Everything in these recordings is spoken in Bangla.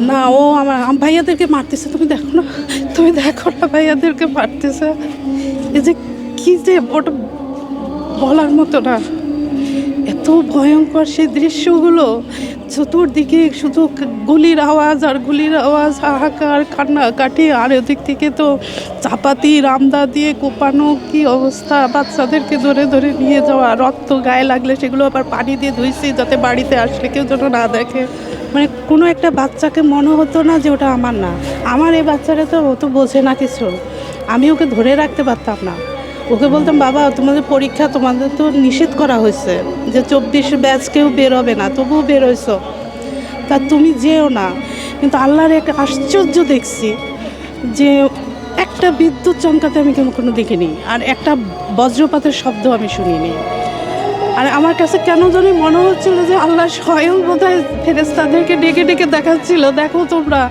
না, ও আমার ভাইয়াদেরকে মারতেছে। তুমি দেখো না, তুমি দেখো না ভাইয়াদেরকে মারতেছে। এই যে কি যে ওটা বলার মতো না, এত ভয়ঙ্কর সেই দৃশ্যগুলো। চতুর্দিকে শুধু গুলির আওয়াজ আর গুলির আওয়াজ, হাহাকার, কান্নাকাটি। আর ওদিক থেকে তো চাপাতি রামদা দিয়ে কোপানো, কি অবস্থা! বাচ্চাদেরকে ধরে ধরে নিয়ে যাওয়া, রক্ত গায়ে লাগলে সেগুলো আবার পানি দিয়ে ধুইছি যাতে বাড়িতে আসলে কেউ যেন না দেখে। মানে কোনো একটা বাচ্চাকে মনে হতো না যে ওটা আমার না। আমার এই বাচ্চাটা তো ও তো বোঝে না কিছু। আমি ওকে ধরে রাখতে পারতাম না। ওকে বলতাম, বাবা তোমাদের পরীক্ষা, তোমাদের তো নিষেধ করা হয়েছে যে 24 ব্যাচ কেউ বেরোবে না, তবুও বেরোইছো, তা তুমি যেও না। কিন্তু আল্লাহর একটা আশ্চর্য দেখছি যে একটা বিদ্যুৎ চমকাতে আমি কোনো দেখিনি, আর একটা বজ্রপাতের শব্দ আমি শুনিনি। আর আমার কাছে কেন জানি মনে হচ্ছিল যে আল্লাহ স্বয়ং বোধহয় ফেরেশতাদেরকে ডেকে ডেকে দেখাচ্ছিল, দেখো তোমরা।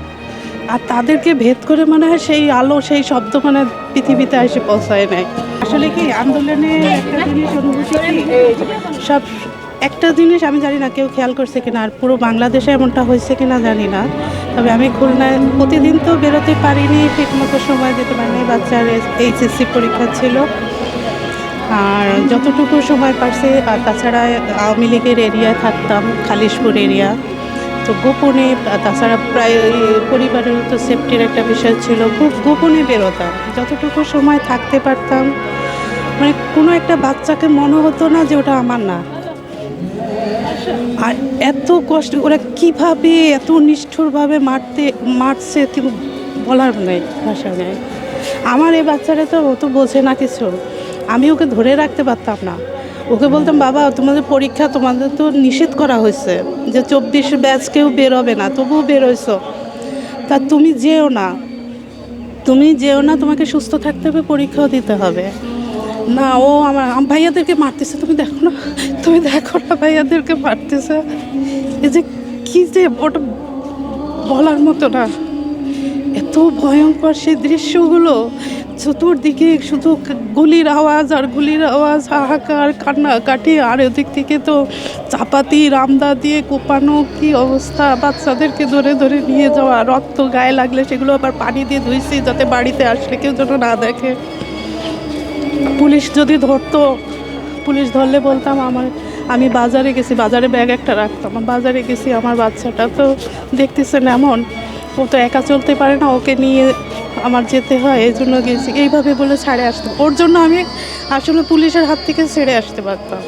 আর তাদেরকে ভেদ করে মনে হয় সেই আলো, সেই শব্দ মানে পৃথিবীতে এসে পৌঁছায় নেয়। আসলে কি আন্দোলনে একটা জিনিস অনুভূতি কি, সব একটা জিনিস আমি জানি না কেউ খেয়াল করছে কিনা, আর পুরো বাংলাদেশে এমনটা হয়েছে কিনা জানি না। তবে আমি খুলনায় প্রতিদিন তো বেরোতে পারিনি, ঠিকমতো সময় দিতে পারিনি, বাচ্চার এইচএসসি পরীক্ষা ছিল। আর যতটুকু সময় পারছে, আর তাছাড়া আওয়ামী লীগের এরিয়ায় থাকতাম, খালিশপুর এরিয়া, তো গোপনে, তাছাড়া প্রায় পরিবারের তো সেফটির একটা বিষয় ছিল, খুব গোপনে বেরোতাম যতটুকু সময় থাকতে পারতাম। মানে কোনো একটা বাচ্চাকে মনে হতো না যে ওটা আমার না। আর এত কষ্ট, ওরা কীভাবে এত নিষ্ঠুরভাবে মারছে কিন্তু বলার নেই, ভাষা নেই। আমার এই বাচ্চারা তো ও তো বোঝে না কিছু। আমি ওকে ধরে রাখতে পারতাম না। ওকে বলতাম, বাবা তোমাদের পরীক্ষা, তোমাদের তো নিষেধ করা হয়েছে যে 24 ব্যাচ কেউ বেরোবে না, তবুও বেরোইছো, তা তুমি যেও না, তুমি যেও না, তোমাকে সুস্থ থাকতে হবে, পরীক্ষাও দিতে হবে। না, ও আমার ভাইয়াদেরকে মারতেছে। তুমি দেখো না, তুমি দেখো না ভাইয়াদেরকে মারতেছে। এই যে কি যে ওটা বলার মতো না, এত ভয়ঙ্কর সেই দৃশ্যগুলো। চতুর্দিকে শুধু গুলির আওয়াজ আর গুলির আওয়াজ, হাহাকার, কান্নাকাটি। আর ওদিক থেকে তো চাপাতি রামদা দিয়ে কোপানো, কি অবস্থা! বাচ্চাদেরকে ধরে ধরে নিয়ে যাওয়া, রক্ত গায়ে লাগলে সেগুলো আবার পানি দিয়ে ধুইছি যাতে বাড়িতে আসলে কেউ যেন না দেখে। পুলিশ যদি ধরতো, পুলিশ ধরলে বলতাম আমি বাজারে গেছি, বাজারে ব্যাগ একটা রাখতাম, বাজারে গেছি, আমার বাচ্চাটা তো দেখতেছেন এমন, ও তো একা চলতে পারে না, ওকে নিয়ে আমার যেতে হয়, এই জন্য গেছি, এইভাবে বলে ছাড়ে আসতাম। ওর জন্য আমি আসলে পুলিশের হাত থেকে ছেড়ে আসতে পারতাম।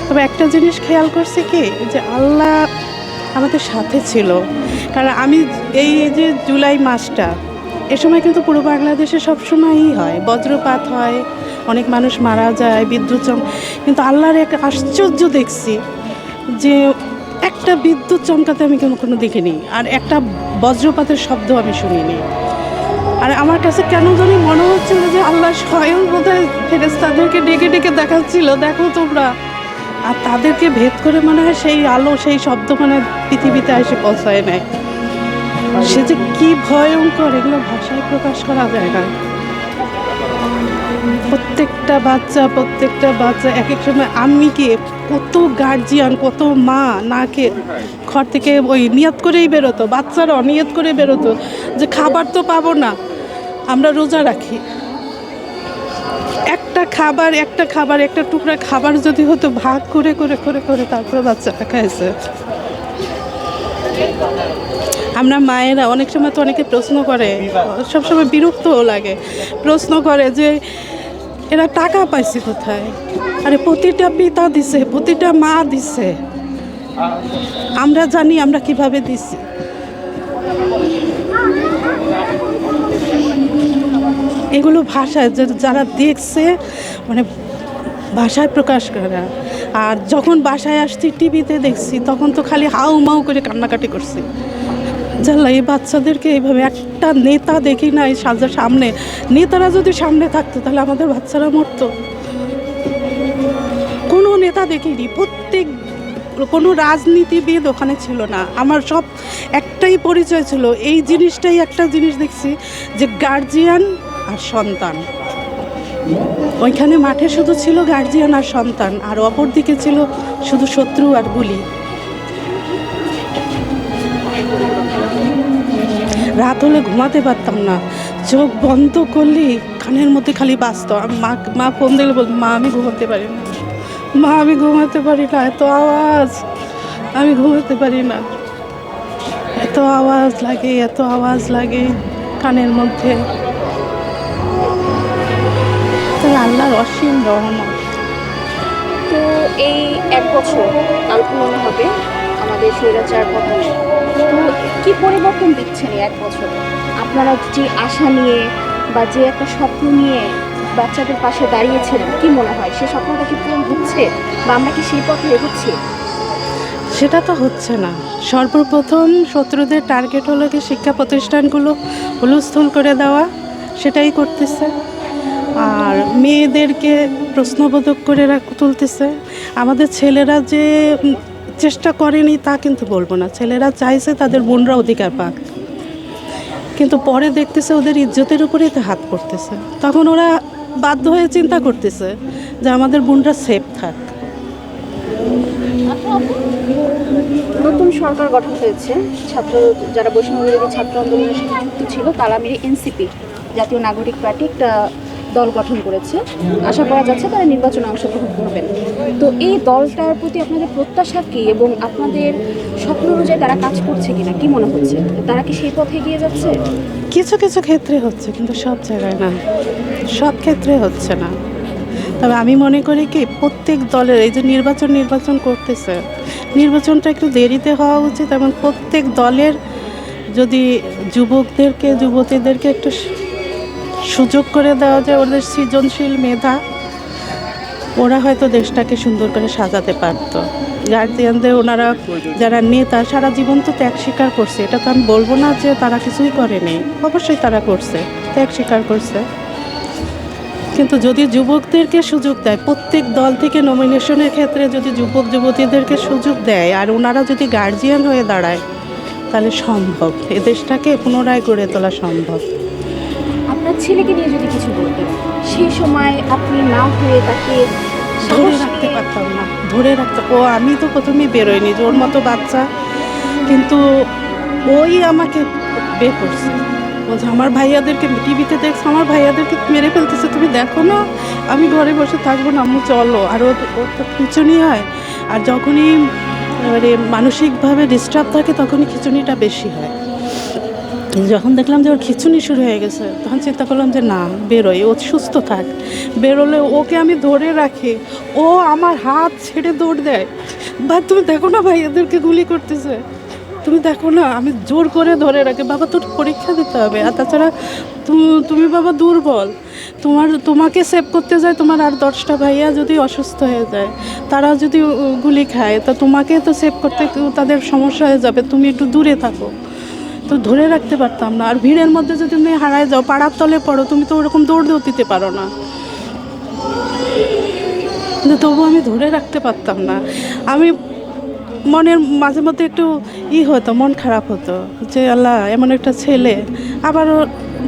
তবে একটা জিনিস খেয়াল করছি কি, যে আল্লাহ আমাদের সাথে ছিল। কারণ আমি এই যে জুলাই মাসটা, এ সময় কিন্তু পুরো বাংলাদেশে সবসময়ই হয়, বজ্রপাত হয়, অনেক মানুষ মারা যায়, বিদ্যুৎ কিন্তু আল্লাহর একটা আশ্চর্য দেখছি যে একটা বিদ্যুৎ চমকাতে আমি কোনো দেখিনি, আর একটা বজ্রপাতের শব্দ আমি শুনিনি। আর আমার কাছে কেন জানি মনে হচ্ছিল যে আল্লাহ স্বয়ং বোধহয় ফেরেশতাদেরকে ডেকে ডেকে দেখাচ্ছিল, দেখো তোমরা। আর তাদেরকে ভেদ করে মনে হয় সেই আলো, সেই শব্দ মানে পৃথিবীতে এসে পৌঁছায় নেয়। সে যে কি ভয়ঙ্কর, এগুলো ভাষায় প্রকাশ করা যায় না। প্রত্যেকটা বাচ্চা এক এক সময়, আমি কি কত গার্জিয়ান, কত মা নাকে ঘর থেকে ওই নিয়ত করেই বেরোতো, বাচ্চারা অনিয়ত করে বেরোতো যে খাবার তো পাবো না, আমরা রোজা রাখি। একটা খাবার একটা টুকরা খাবার যদি হতো, ভাগ করে করে করে করে তারপরে বাচ্চাটা খাইছে। আমরা মায়েরা অনেক সময় তো অনেকে প্রশ্ন করে, সবসময় বিরক্তও লাগে, প্রশ্ন করে যে এরা টাকা পাইছে কোথায়? আরে প্রতিটা পিতা দিছে, প্রতিটা মা দিছে, আমরা জানি আমরা কিভাবে দিছি। এগুলো ভাষায় যারা দেখছে মানে ভাষায় প্রকাশ করে। আর যখন বাসায় আসছি, টিভিতে দেখছি, তখন তো খালি হাউ মাউ করে কান্নাকাটি করছি। জানলা, এই বাচ্চাদেরকে এইভাবে একটা নেতা দেখি না এই সামনে, নেতারা যদি সামনে থাকতো তাহলে আমাদের বাচ্চারা মরতো। কোনো নেতা দেখিনি, কোনো রাজনীতিবিদ ওখানে ছিল না। আমার সব একটাই পরিচয় ছিল, এই জিনিসটাই একটা জিনিস দেখছি যে গার্জিয়ান আর সন্তান। ওইখানে মাঠে শুধু ছিল গার্জিয়ান আর সন্তান, আর অপর দিকে ছিল শুধু শত্রু আর গুলি। রাত হলে ঘুমাতে পারতাম না, চোখ বন্ধ করলেই কানের মধ্যে খালি বাজতো। মা ফোন দিলে বল, মা আমি ঘুমাতে পারি না, মা আমি ঘুমাতে পারি না, এত আওয়াজ, আমি ঘুমাতে পারি না, এত আওয়াজ লাগে, এত আওয়াজ লাগে কানের মধ্যে। তো আল্লাহর অসীম রহমত। তো এই 1 বছর কাল পূরণ হবে আমাদের স্বৈরাচার পতনে, তো কি পরিবর্তন দিচ্ছেন এই 1 বছর? আপনারা যে আশা নিয়ে বা যে একটা স্বপ্ন নিয়ে বাচ্চাদের পাশে দাঁড়িয়েছিলেন, কি মনে হয় সে স্বপ্নটা কি পূরণ হচ্ছে বা আমরা কি সেই পথে এগোচ্ছি? সেটা তো হচ্ছে না। সর্বপ্রথম শত্রুদের টার্গেট হলো কি শিক্ষা প্রতিষ্ঠানগুলো হুলস্থুল করে দেওয়া, সেটাই করতেছে। আর মেয়েদেরকে প্রশ্নবোধক করে তুলতেছে। আমাদের ছেলেরা যে চেষ্টা করেনি তা কিন্তু বলবো না, ছেলেরা চাইছে তাদের বোনরা অধিকার পাক, কিন্তু পরে দেখতেছে ওদের ইজ্জতের উপরেই তো হাত পড়তেছে। তখন ওরা বাধ্য হয়ে চিন্তা করতেছে যে আমাদের বোনরা সেফ থাক। নতুন সরকার গঠন হয়েছে, ছাত্র যারা বৈষম্যবিরোধী ছাত্র আন্দোলনের সাথে যুক্ত ছিল তারা মিলে এনসিপি জাতীয় নাগরিক পার্টি একটা দল গঠন করেছে। আশা করা যাচ্ছে তারা নির্বাচনে অংশগ্রহণ করবেন। তো এই দলটার প্রতি আপনাদের প্রত্যাশা কী এবং আপনাদের স্বপ্ন অনুযায়ী তারা কাজ করছে কিনা, কি মনে হচ্ছে? তারা কি সেই পথে এগিয়ে যাচ্ছে? কিছু কিছু ক্ষেত্রে হচ্ছে, কিন্তু সব জায়গায় না, সব ক্ষেত্রে হচ্ছে না। তবে আমি মনে করি কি প্রত্যেক দলের এই যে নির্বাচন করতেছে, নির্বাচনটা একটু দেরিতে হওয়া উচিত এবং প্রত্যেক দলের যদি যুবতীদেরকে একটু সুযোগ করে দেওয়া যায়, ওদের সৃজনশীল মেধা, ওরা হয়তো দেশটাকে সুন্দর করে সাজাতে পারতো। গার্জিয়ানদের ওনারা যারা নেতা সারা জীবন তো ত্যাগ স্বীকার করছে, এটা তো আমি বলবো না যে তারা কিছুই করেনি, অবশ্যই তারা করছে, ত্যাগ স্বীকার করছে। কিন্তু যদি যুবকদেরকে সুযোগ দেয়, প্রত্যেক দল থেকে নমিনেশনের ক্ষেত্রে যদি যুবতীদেরকে সুযোগ দেয় আর ওনারা যদি গার্জিয়ান হয়ে দাঁড়ায়, তাহলে সম্ভব, এ দেশটাকে পুনরায় গড়ে তোলা সম্ভব। আপনার ছেলেকে নিয়ে যদি কিছু বলতেন, সেই সময় আপনি না হয়ে তাকে ধরে রাখতে পারতাম না, আমি তো প্রথমেই বেরোয়নি যে ওর মতো বাচ্চা, কিন্তু ওই আমাকে বের করছে। বলছে আমার ভাইয়াদেরকে টিভিতে দেখছে, আমার ভাইয়াদেরকে মেরে ফেলতেছে, তুমি দেখো না, আমি ঘরে বসে থাকবো না, আম্মু চলো। আর ওর তো খিঁচুনি হয়, আর যখনই মানসিকভাবে ডিস্টার্ব থাকে তখনই খিঁচুনিটা বেশি হয়। যখন দেখলাম যে ওর খিঁচুনি শুরু হয়ে গেছে, তখন চিন্তা করলাম যে না, বেরোই, ও সুস্থ থাক। বেরোলে ওকে আমি ধরে রাখি, ও আমার হাত ছেড়ে দৌড় দেয়, বা তুমি দেখো না ভাই এদেরকে গুলি করতেছে, তুমি দেখো না, আমি জোর করে ধরে রাখি, বাবা তোর পরীক্ষা দিতে হবে। আর তাছাড়া তুমি বাবা দুর্বল, তোমাকে সেভ করতে যায়, তোমার আর 10টা ভাইয়া যদি অসুস্থ হয়ে যায়, তারা যদি গুলি খায়, তা তোমাকে তো সেভ করতে তাদের সমস্যা হয়ে যাবে, তুমি একটু দূরে থাকো। তো ধরে রাখতে পারতাম না। আর ভিড়ের মধ্যে যদি তুমি হারায় যাও, পাড়ার তলে পড়ো, তুমি তো ওরকম দৌড় দিতে পারো না। কিন্তু তবু আমি ধরে রাখতে পারতাম না। আমি মনের মাঝে মধ্যে একটু হতো, মন খারাপ হতো যে আল্লাহ এমন একটা ছেলে। আবারও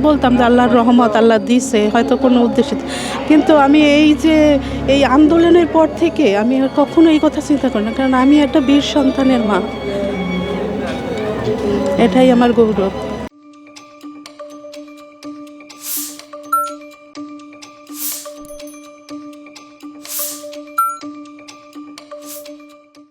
বলতাম যে আল্লাহর রহমত, আল্লাহ দিছে হয়তো কোনো উদ্দেশ্যে। কিন্তু আমি এই আন্দোলনের পর থেকে আমি আর কখনো এই কথা চিন্তা করি না, কারণ আমি একটা বীর সন্তানের মা, এটাই আমার গৌরব।